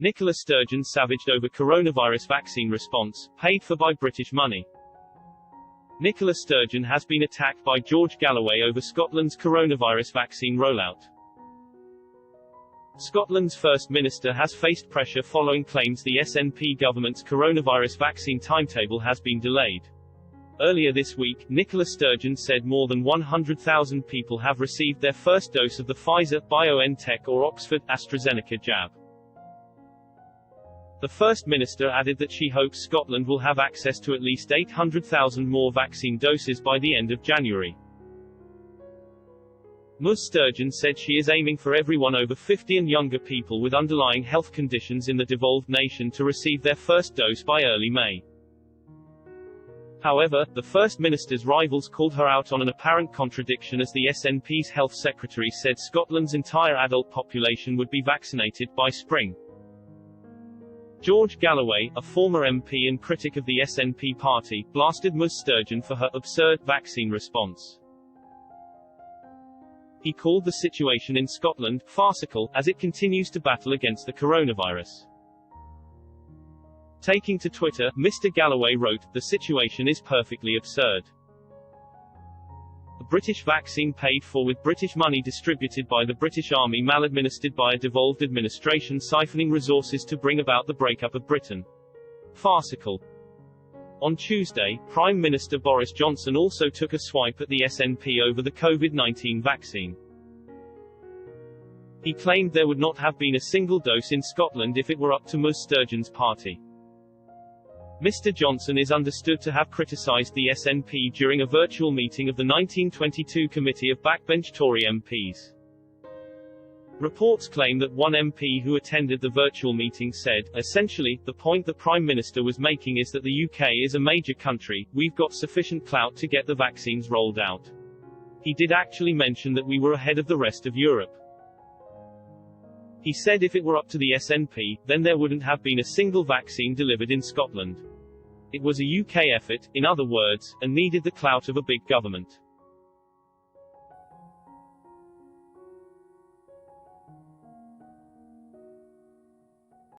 Nicola Sturgeon S.A.V.A.G.E.D over coronavirus vaccine response, paid for by British money. Nicola Sturgeon has been attacked by George Galloway over Scotland's coronavirus vaccine rollout. Scotland's First Minister has faced pressure following claims the SNP government's coronavirus vaccine timetable has been delayed. Earlier this week, Nicola Sturgeon said more than 100,000 people have received their first dose of the Pfizer-BioNTech or Oxford-AstraZeneca jab. The First Minister added that she hopes Scotland will have access to at least 800,000 more vaccine doses by the end of January. Ms. Sturgeon said she is aiming for everyone over 50 and younger people with underlying health conditions in the devolved nation to receive their first dose by early May. However, the First Minister's rivals called her out on an apparent contradiction as the SNP's Health Secretary said Scotland's entire adult population would be vaccinated by spring. George Galloway, a former MP and critic of the SNP party, blasted Ms. Sturgeon for her absurd vaccine response. He called the situation in Scotland farcical, as it continues to battle against the coronavirus. Taking to Twitter, Mr. Galloway wrote, "The situation is perfectly absurd. A British vaccine paid for with British money distributed by the British Army maladministered by a devolved administration siphoning resources to bring about the breakup of Britain. Farcical." On Tuesday, Prime Minister Boris Johnson also took a swipe at the SNP over the COVID-19 vaccine. He claimed there would not have been a single dose in Scotland if it were up to Ms. Sturgeon's party. Mr. Johnson is understood to have criticised the SNP during a virtual meeting of the 1922 Committee of Backbench Tory MPs. Reports claim that one MP who attended the virtual meeting said, essentially, the point the Prime Minister was making is that the UK is a major country, we've got sufficient clout to get the vaccines rolled out. He did actually mention that we were ahead of the rest of Europe. He said if it were up to the SNP, then there wouldn't have been a single vaccine delivered in Scotland. It was a UK effort, in other words, and needed the clout of a big government.